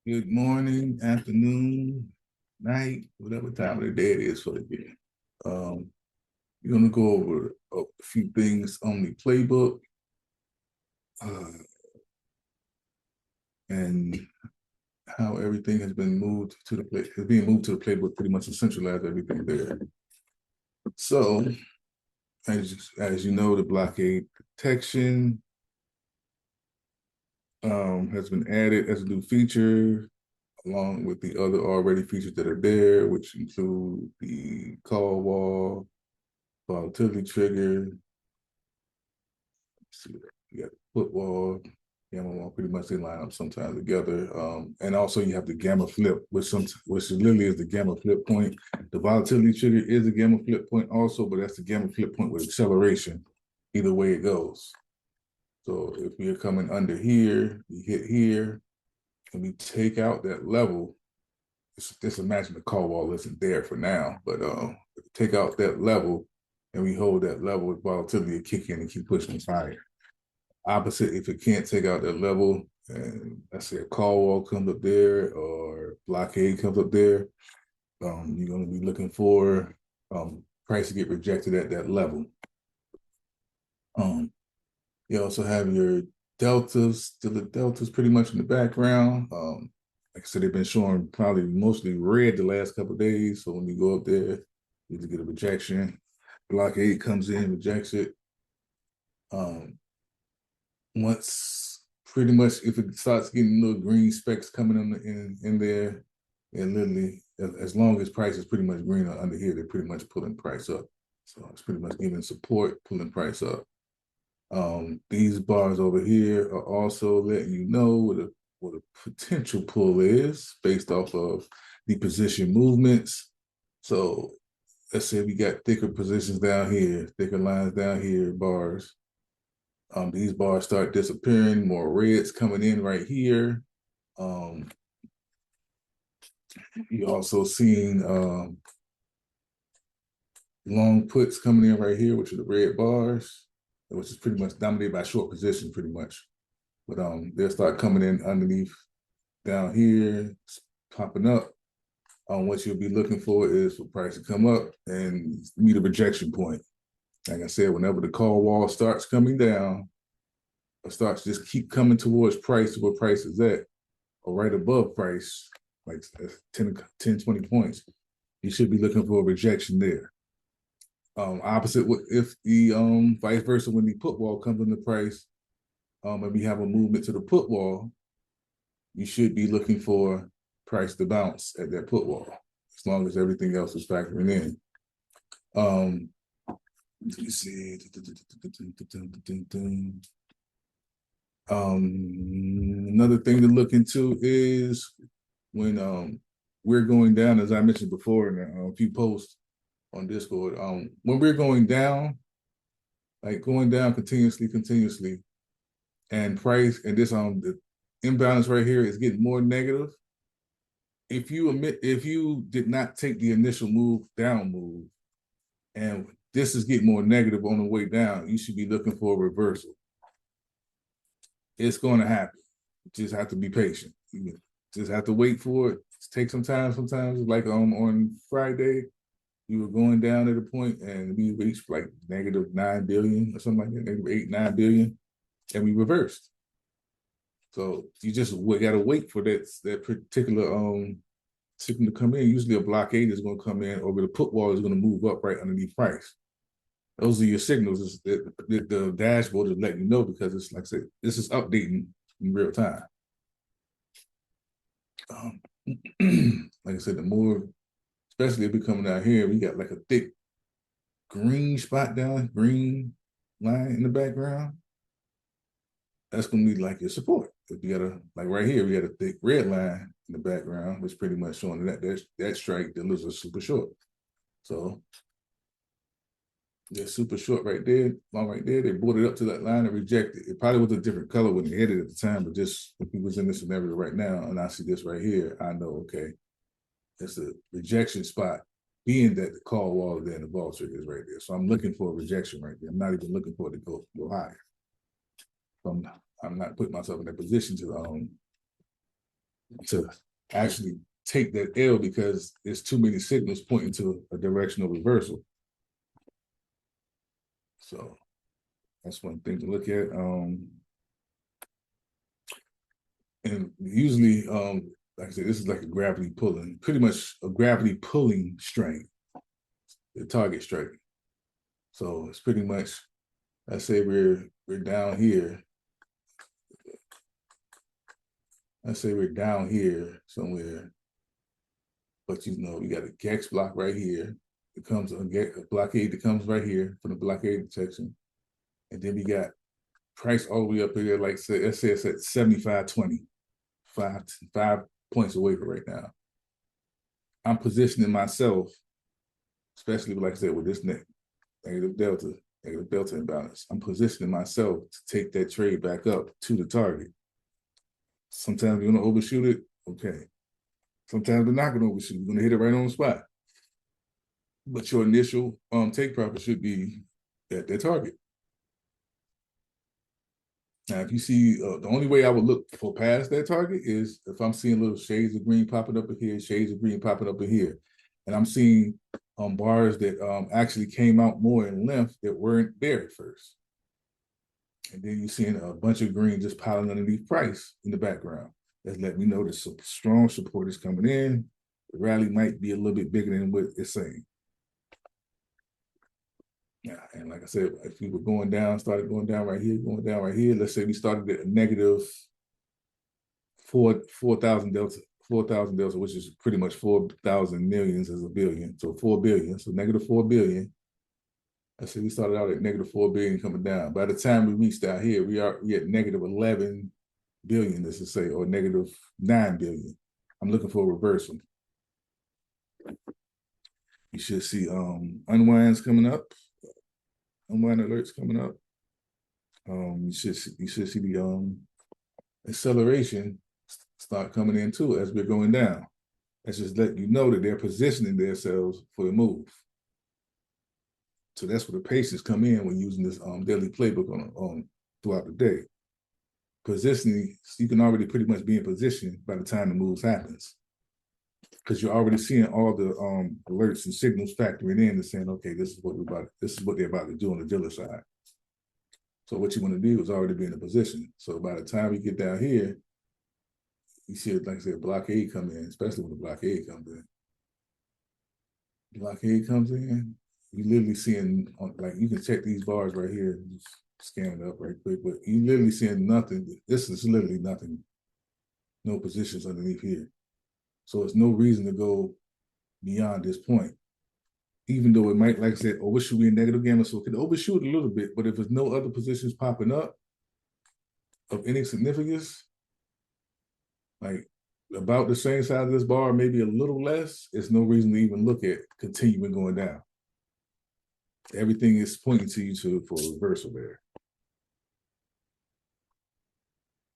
Good morning, afternoon, night, whatever time of the day it is for you. We're going to go over a few things on the playbook and how everything has been moved to the playbook pretty much to centralize everything there. So, as you know, the blockade detection has been added as a new feature, along with the other already features that are there, which include the call wall, volatility trigger. See, you got football, gamma wall, pretty much they line up sometimes together. And also you have the gamma flip, which literally is the gamma flip point. The volatility trigger is a gamma flip point also, but that's the gamma flip point with acceleration, either way it goes. So if we are coming under here, we hit here, and we take out that level. Just imagine the call wall isn't there for now, but take out that level and we hold that level with volatility to kick in and keep pushing us higher. Opposite, if it can't take out that level, and let's say a call wall comes up there or blockade comes up there, you're going to be looking for price to get rejected at that level. You also have your deltas, still the deltas pretty much in the background. Like I said, they've been showing probably mostly red the last couple of days. So when you go up there, you get a rejection. Blockade comes in, rejects it. Once pretty much if it starts getting little green specks coming in there, and literally as long as price is pretty much green under here, they're pretty much pulling price up. So it's pretty much giving support, pulling price up. These bars over here are also letting you know what a potential pull is based off of the position movements. So let's say we got thicker positions down here, thicker lines down here, bars. These bars start disappearing, more reds coming in right here. You also seeing long puts coming in right here, which are the red bars, which is pretty much dominated by short position, pretty much. But they'll start coming in underneath down here, popping up. What you'll be looking for is for price to come up and meet a rejection point. Like I said, whenever the call wall starts coming down, or starts just keep coming towards price where price is at, or right above price, like 10, 20 points, you should be looking for a rejection there. Opposite, if the vice versa, when the put wall comes into price, and we have a movement to the put wall, you should be looking for price to bounce at that put wall, as long as everything else is factoring in. Let me see. Another thing to look into is when we're going down, as I mentioned before in a few posts on Discord, when we're going down, like going down continuously, and price and this the imbalance right here is getting more negative. If you did not take the initial down move, and this is getting more negative on the way down, you should be looking for a reversal. It's going to happen. You just have to be patient. You just have to wait for it. Take some time. Sometimes, like on Friday, we were going down at a point and we reached like -9 billion or something like that, -8, 9 billion, and we reversed. So you just got to wait for that particular signal to come in. Usually a blockade is going to come in, or the put wall is going to move up right underneath price. Those are your signals. The dashboard is letting you know, because it's like I said, this is updating in real time. Like I said, the more, especially if we're coming down here, we got like a thick green spot down, green line in the background. That's going to be like your support. If you got like right here, we got a thick red line in the background, which pretty much showing that strike that looks a super short. So they're super short right there, long right there. They brought it up to that line and rejected. It probably was a different color when they hit it at the time, but just if he was in this scenario right now and I see this right here, I know, okay, it's a rejection spot, being that the call wall there and the ball trigger is right there. So I'm looking for a rejection right there. I'm not even looking for it to go higher. I'm not putting myself in that position to to actually take that L because there's too many signals pointing to a directional reversal. So that's one thing to look at. And usually, like I said, this is like a gravity pulling, pretty much a gravity pulling strain, the target strike. So it's pretty much, let's say we're down here. Let's say we're down here somewhere, but you know, we got a GEX block right here. It comes a blockade that comes right here from the blockade detection. And then we got price all the way up here, like say, let's say it's at 75.20, 5 points away from right now. I'm positioning myself, especially like I said, with this negative delta imbalance. I'm positioning myself to take that trade back up to the target. Sometimes you're gonna overshoot it, okay. Sometimes we're not gonna overshoot. We're gonna hit it right on the spot. But your initial take profit should be at that target. Now, if you see, the only way I would look for past that target is if I'm seeing little shades of green popping up in here, shades of green popping up in here, and I'm seeing bars that actually came out more in length that weren't there at first. And then you're seeing a bunch of green just piling underneath price in the background. That's letting me know that some strong support is coming in. The rally might be a little bit bigger than what it's saying. Yeah, and like I said, if we were going down, started going down right here, let's say we started at a negative 4,000 delta, which is pretty much 4,000 millions as a billion. So 4 billion, so negative 4 billion. Let's say we started out at negative 4 billion coming down. By the time we reached out here, we at negative 11 billion, let's just say, or negative 9 billion. I'm looking for a reversal. You should see unwinds coming up, unwind alerts coming up. You should see the acceleration start coming in too as we're going down. That's just letting you know that they're positioning themselves for the move. So that's where the paces come in when using this daily playbook on throughout the day. Positioning, you can already pretty much be in position by the time the moves happens, because you're already seeing all the alerts and signals factoring in and saying, okay, this is what they're about to do on the dealer side. So what you want to do is already be in a position. So by the time you get down here, you see, like I said, blockade come in, especially when the blockade comes in. Blockade comes in, you literally seeing, like, you can check these bars right here, just scan it up right quick, but you literally seeing nothing. This is literally nothing, no positions underneath here. So it's no reason to go beyond this point, even though it might, like I said, overshoot in negative gamma, so it could overshoot a little bit, but if there's no other positions popping up of any significance, like about the same size of this bar, maybe a little less, it's no reason to even look at continuing going down. Everything is pointing to you for a reversal there.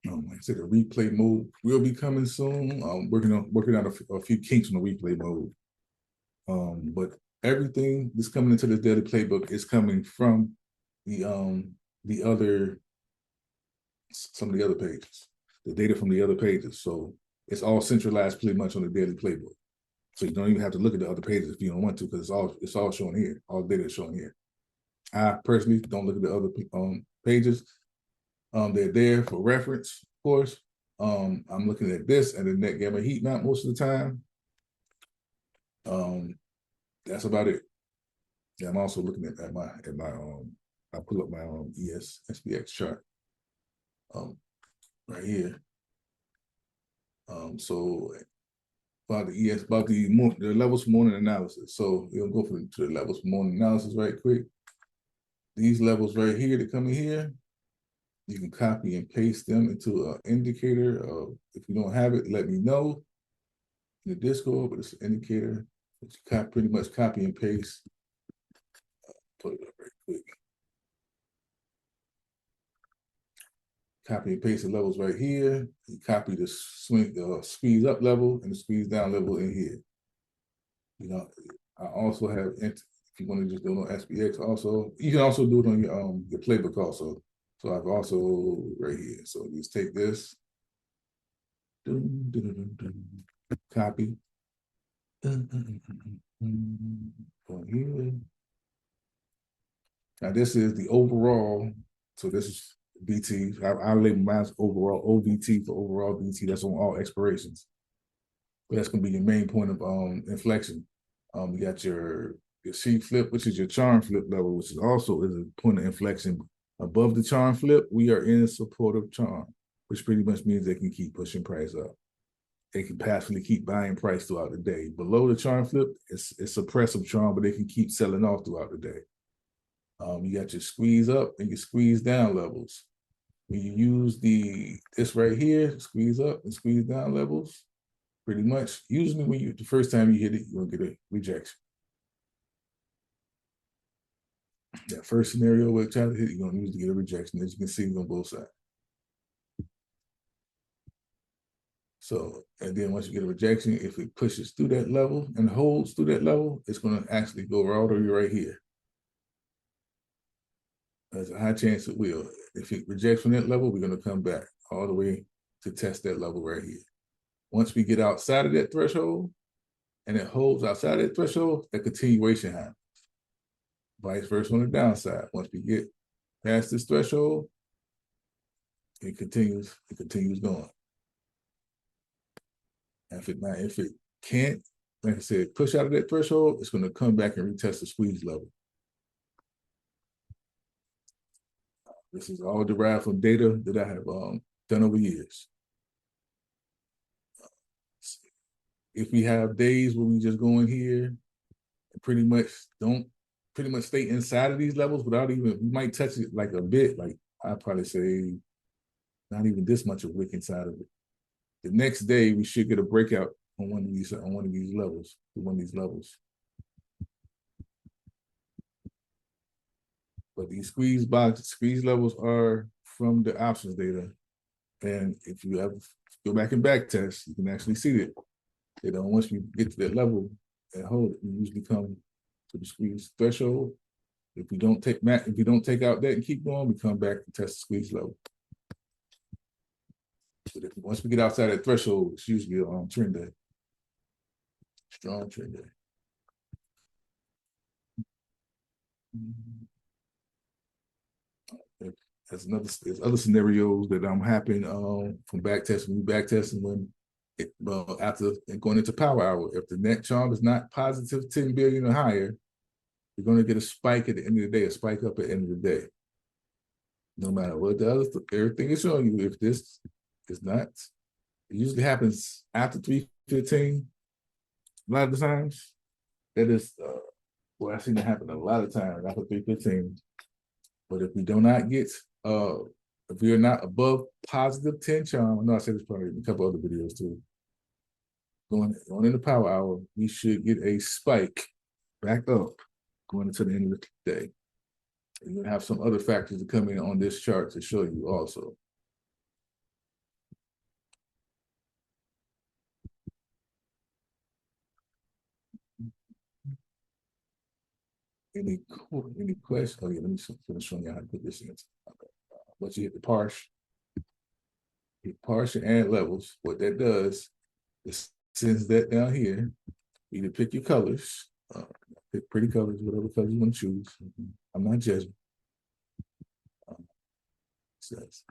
Like I said, the replay mode will be coming soon. Working on a few kinks on the replay mode. But everything that's coming into this daily playbook is coming from some of the other pages, the data from the other pages. So it's all centralized pretty much on the daily playbook. So you don't even have to look at the other pages if you don't want to, because it's all shown here. All the data is shown here. I personally don't look at the other pages. They're there for reference, of course. I'm looking at this and the net gamma heat map most of the time. That's about it. Yeah, I'm also looking at my I pull up my SPX chart right here. So about the levels for morning analysis. So we'll go to the levels for morning analysis right quick. These levels right here that come in here, you can copy and paste them into an indicator. If you don't have it, let me know in the Discord, but it's an indicator that you pretty much copy and paste. Put it up right quick. Copy and paste the levels right here. You copy the squeeze up level and the squeeze down level in here. You know, I also have, if you want to just do it on SPX also, you can also do it on your playbook also. So I've also right here. So just take this Copy. Going here. Now this is the overall. So this is BT. I label mine as overall OVT for overall BT. That's on all expirations. But that's going to be your main point of inflection. You got your sheet flip, which is your charm flip level, which is also is a point of inflection. Above the charm flip, we are in a supportive charm, which pretty much means they can keep pushing price up. They can passively keep buying price throughout the day. Below the charm flip, it's suppressive charm, but they can keep selling off throughout the day. You got your squeeze up and your squeeze down levels. When you use this right here, squeeze up and squeeze down levels, pretty much, usually when the first time you hit it, you're gonna get a rejection. That first scenario where it's trying to hit, you're gonna usually get a rejection. As you can see on both sides. So, and then once you get a rejection, if it pushes through that level and holds through that level, it's gonna actually go all the way right here. There's a high chance it will. If it rejects from that level, we're gonna come back all the way to test that level right here. Once we get outside of that threshold and it holds outside that threshold, that continuation happens. Vice versa on the downside. Once we get past this threshold, it continues going. And if it can't, like I said, push out of that threshold, it's going to come back and retest the squeeze level. This is all derived from data that I have done over years. If we have days where we just go in here and pretty much stay inside of these levels without even, we might touch it like a bit, like I'd probably say not even this much of a wick inside of it. The next day we should get a breakout on one of these levels. But these squeeze levels are from the options data. And if you ever go back and back test, you can actually see that. Once we get to that level and hold it, we usually come to the squeeze threshold. If we don't take out that and keep going, we come back and test the squeeze level. But once we get outside that threshold, it's usually a trend day. Strong trend day. There's other scenarios that I'm happening from backtesting when after going into power hour. If the net charm is not positive 10 billion or higher, you're going to get a spike at the end of the day, a spike up at the end of the day. No matter what everything is showing you, if this is not, it usually happens after 315. A lot of the times, that is, I've seen it happen a lot of times after 315. But if we do not get, if we are not above positive 10 charm, I know I said this probably in a couple other videos too. Going into power hour, we should get a spike back up going into the end of the day. And you're gonna have some other factors to come in on this chart to show you also. Any questions? Oh yeah, let me finish showing you how to put this in. Once you hit the partial and levels, what that does is sends that down here. You can pick your colors, pick pretty colors, whatever colors you want to choose. I'm not judging. Says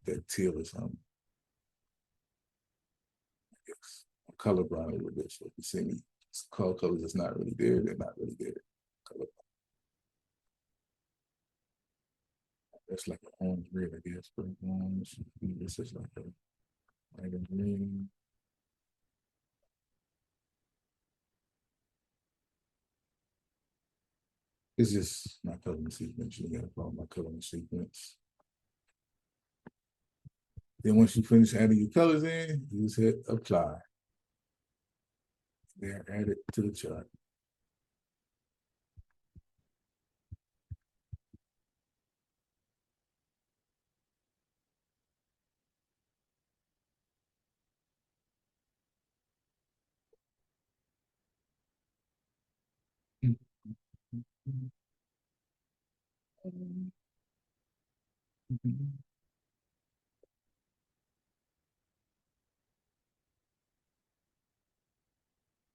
that teal or something. I guess I'm colorblind a little bit, so if you see me call colors that's not really there, they're not really there. Color. That's like an orange red, I guess. But orange, this is like a green. It's just my coloring sequence. You gotta follow my coloring sequence. Then once you finish adding your colors in, you just hit apply. Then add it to the chart.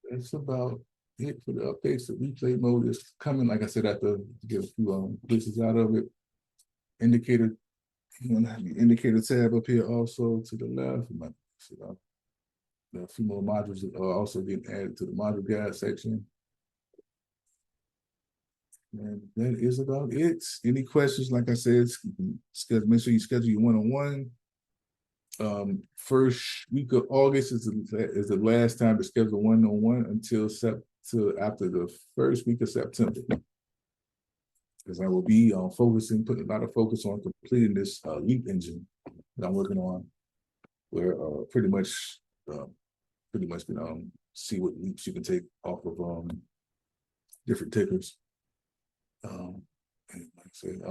that's about it for the updates. The replay mode is coming. Like I said, I have to get a few glitches out of it. Indicator, you want to have the indicator tab up here also to the left. A few more modules are also getting added to the module guide section. And that is about it. Any questions? Like I said, make sure you schedule your one-on-one. First week of August is the last time to schedule one-on-one until after the first week of September. Because I will be putting a lot of focus on completing this leap engine that I'm working on, where pretty much can see what leaps you can take off of different tickers. And like I said,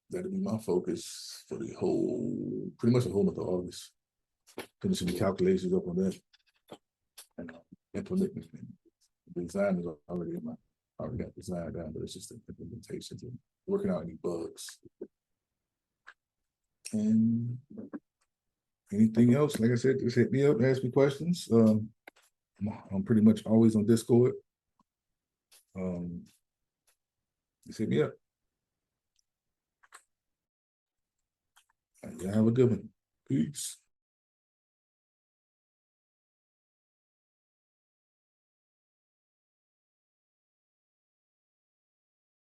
that'll be my focus for pretty much the whole month of August. Finishing the calculations up on that and implementing. The design is already already got design down, but it's just the implementation and working out any bugs. And anything else, like I said, just hit me up, ask me questions. I'm pretty much always on Discord. Just hit me up. Y'all have a good one. Peace.